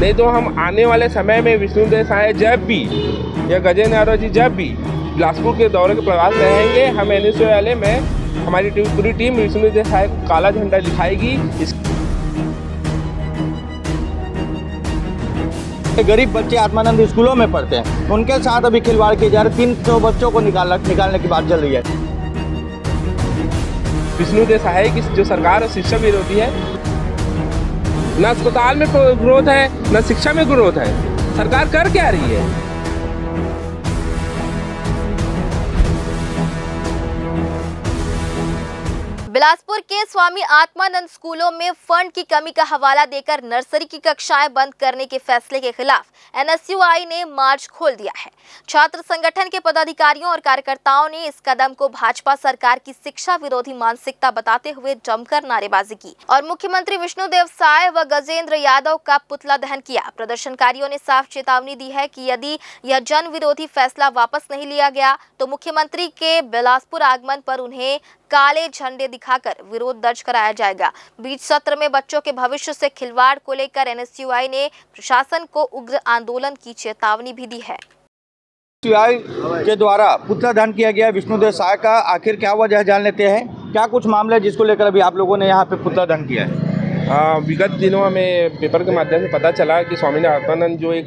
नहीं तो हम आने वाले समय में विष्णुदेव साय जब भी या गजेंद्र यादव जी जब भी बिलासपुर के दौरे के प्रवास रहेंगे, हम NSU वाले में हमारी पूरी टीम विष्णुदेव साय को काला झंडा दिखाएगी। गरीब बच्चे आत्मानंद स्कूलों में पढ़ते हैं, उनके साथ अभी खिलवाड़ किए जा रहे। 300 बच्चों को निकालने की बात चल रही है। विष्णुदेव साय की जो सरकार शिक्षा विरोधी है, न अस्पताल में ग्रोथ है, न शिक्षा में ग्रोथ है। सरकार कर क्या रही है? बिलासपुर के स्वामी आत्मानंद स्कूलों में फंड की कमी का हवाला देकर नर्सरी की कक्षाएं बंद करने के फैसले के खिलाफ NSUI ने मार्च खोल दिया है। छात्र संगठन के पदाधिकारियों और कार्यकर्ताओं ने इस कदम को भाजपा सरकार की शिक्षा विरोधी मानसिकता बताते हुए जमकर नारेबाजी की और मुख्यमंत्री विष्णुदेव साय व गजेंद्र यादव का पुतला दहन किया। प्रदर्शनकारियों ने साफ चेतावनी दी है कि यदि यह जन विरोधी फैसला वापस नहीं लिया गया तो मुख्यमंत्री के बिलासपुर आगमन पर उन्हें काले झंडे दिखाकर विरोध दर्ज कराया जाएगा। बीच सत्र में बच्चों के भविष्य से खिलवाड़ को लेकर NSUI ने प्रशासन को उग्र आंदोलन की चेतावनी भी दी है। NSUI के द्वारा पुतला दहन किया गया विष्णुदेव साय का, आखिर क्या वजह जान लेते हैं। क्या कुछ मामला है जिसको लेकर अभी आप लोगों ने यहाँ पे पुतला दहन किया है? विगत दिनों हमें पेपर के माध्यम से पता चला कि स्वामी आत्मानंद जो एक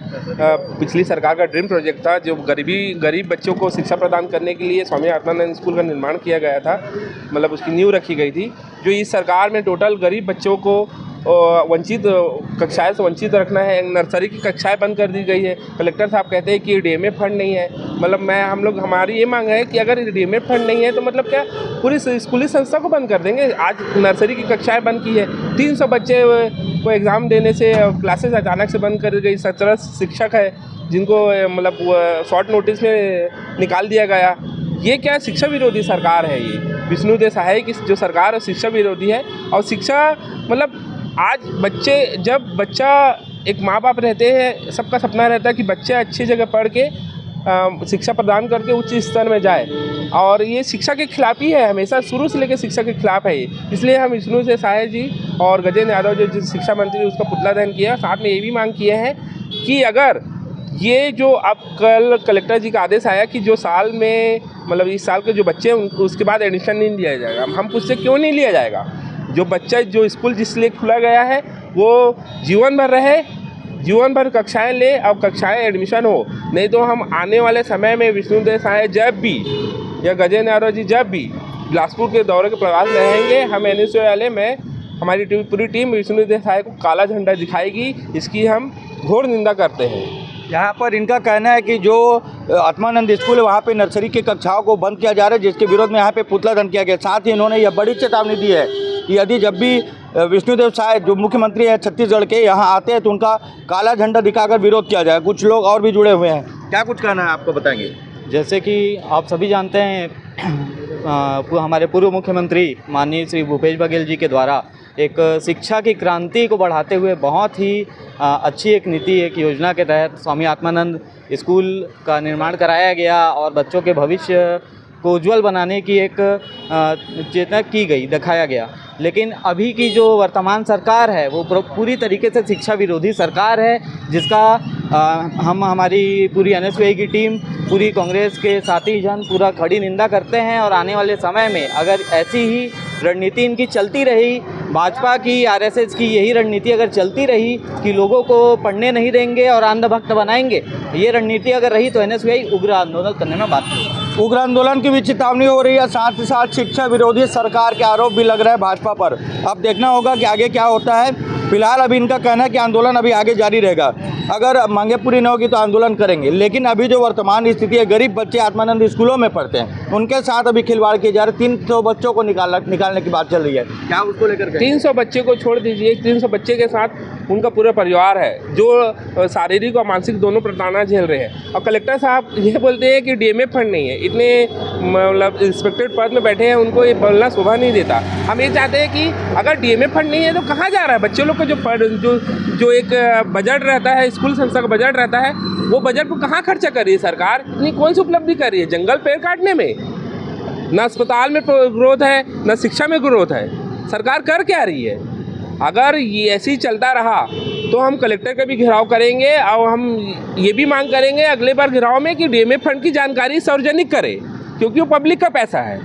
पिछली सरकार का ड्रीम प्रोजेक्ट था, जो गरीब बच्चों को शिक्षा प्रदान करने के लिए स्वामी आत्मानंद स्कूल का निर्माण किया गया था, मतलब उसकी नींव रखी गई थी। जो इस सरकार में टोटल गरीब बच्चों को वंचित कक्षाएं से वंचित रखना है, नर्सरी की कक्षाएं बंद कर दी गई है। कलेक्टर साहब कहते हैं कि DMA फंड नहीं है। मतलब हमारी ये मांग है कि अगर DMA फंड नहीं है तो मतलब क्या पूरी स्कूली संस्था को बंद कर देंगे। आज नर्सरी की कक्षाएं बंद की है, 300 बच्चे को एग्ज़ाम देने से क्लासेस अचानक से बंद कर गई। 17 शिक्षक है जिनको मतलब शॉर्ट नोटिस में निकाल दिया गया। ये क्या शिक्षा विरोधी सरकार है? ये विष्णुदेव साय की जो सरकार है शिक्षा विरोधी है। और शिक्षा मतलब आज जब बच्चा एक माँ बाप रहते हैं, सबका सपना रहता है कि बच्चा अच्छी जगह पढ़ के शिक्षा प्रदान करके उच्च स्तर में जाए, और ये शिक्षा के खिलाफ ही है। हमेशा शुरू से लेकर शिक्षा के खिलाफ है ये। इसलिए हम विष्णुदेव साय जी और गजेंद्र यादव जो शिक्षा मंत्री उसका पुतला दहन किया। साथ में ये भी मांग किए हैं कि अगर ये जो अब कल कलेक्टर जी का आदेश आया कि जो साल में मतलब इस साल के जो बच्चे हैं उनको उसके बाद एडमिशन नहीं लिया जाएगा। हम पूछते क्यों नहीं लिया जाएगा? जो बच्चा जो स्कूल जिस लिए खुला गया है वो जीवन भर रहे, जीवन भर कक्षाएं ले, अब कक्षाएं एडमिशन हो। नहीं तो हम आने वाले समय में विष्णुदेव साय जब भी या गजेंद्र यादव जी जब भी बिलासपुर के दौरे के प्रवास रहेंगे, हम NSU वाले में हमारी पूरी टीम विष्णुदेव साय को काला झंडा दिखाएगी। इसकी हम घोर निंदा करते हैं। यहाँ पर इनका कहना है कि जो आत्मानंद स्कूल है वहाँ पे नर्सरी की कक्षाओं को बंद किया जा रहा है, जिसके विरोध में यहाँ पे पुतला दहन किया गया। साथ ही इन्होंने यह बड़ी चेतावनी दी है कि यदि जब भी विष्णुदेव साय जो मुख्यमंत्री है छत्तीसगढ़ के यहाँ आते हैं तो उनका काला झंडा दिखाकर विरोध किया जाए। कुछ लोग और भी जुड़े हुए हैं, क्या कुछ कहना है आपको बताएंगे? जैसे कि आप सभी जानते हैं, हमारे पूर्व मुख्यमंत्री माननीय श्री भूपेश बघेल जी के द्वारा एक शिक्षा की क्रांति को बढ़ाते हुए बहुत ही अच्छी एक नीति, एक योजना के तहत स्वामी आत्मानंद स्कूल का निर्माण कराया गया और बच्चों के भविष्य को उज्जवल बनाने की एक चेतना की गई, दिखाया गया। लेकिन अभी की जो वर्तमान सरकार है वो पूरी तरीके से शिक्षा विरोधी सरकार है, जिसका हमारी पूरी NSUI की टीम, पूरी कांग्रेस के साथी जन पूरा खड़ी निंदा करते हैं। और आने वाले समय में अगर ऐसी ही रणनीति इनकी चलती रही, भाजपा की RSS की यही रणनीति अगर चलती रही कि लोगों को पढ़ने नहीं देंगे और अंधभक्त बनाएंगे, ये रणनीति अगर रही तो NSUI उग्र आंदोलन करने में बात करेगी। उग्र आंदोलन की भी चेतावनी हो रही है, साथ ही साथ शिक्षा विरोधी सरकार के आरोप भी लग रहे हैं भाजपा पर। अब देखना होगा कि आगे क्या होता है। फिलहाल अभी इनका कहना है कि आंदोलन अभी आगे जारी रहेगा, अगर मांगे पूरी न होगी तो आंदोलन करेंगे। लेकिन अभी जो वर्तमान स्थिति है, गरीब बच्चे आत्मानंद स्कूलों में पढ़ते हैं, उनके साथ अभी खिलवाड़ किए जा रहे। 300 बच्चों को निकालने की बात चल रही है, क्या उसको लेकर? 300 बच्चे को छोड़ दीजिए, 300 बच्चे के साथ उनका पूरा परिवार है जो शारीरिक और मानसिक दोनों प्रताड़ना झेल रहे हैं। और कलेक्टर साहब ये बोलते हैं कि DMA फंड नहीं है। इतने मतलब इंस्पेक्टेड पद में बैठे हैं, उनको ये बोलना शोभा नहीं देता। हम ये चाहते हैं कि अगर DMA फंड नहीं है तो कहाँ जा रहा है बच्चे लोग का जो एक बजट रहता है, स्कूल संस्था का बजट रहता है, वो बजट को कहाँ खर्चा कर रही है सरकार? इतनी कौन सी उपलब्धि कर रही है? जंगल पेड़ काटने में? न अस्पताल में ग्रोथ है, न शिक्षा में ग्रोथ है। सरकार कर क्या रही है? अगर ये ऐसे ही चलता रहा तो हम कलेक्टर का भी घेराव करेंगे और हम ये भी मांग करेंगे अगले बार घेराव में कि डीएमएफ फंड की जानकारी सार्वजनिक करे, क्योंकि वो पब्लिक का पैसा है,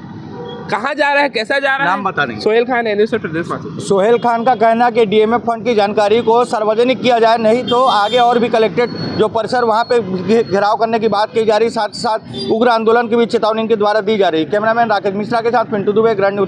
कहाँ जा रहा है, कैसा जा रहा है। नाम बता देंगे। सोहेल खान, एनएसयूआई प्रदेश महासचिव। सोहेल खान का कहना है कि डीएमएफ फंड की जानकारी को सार्वजनिक किया जाए, नहीं तो आगे और भी कलेक्टेड जो परिसर वहां पे घेराव करने की बात की जा रही, साथ ही साथ उग्र आंदोलन की भी चेतावनी इनके द्वारा दी जा रही। कैमरामैन राकेश मिश्रा के साथ पिंटू दुबे, ग्रैंड न्यूज।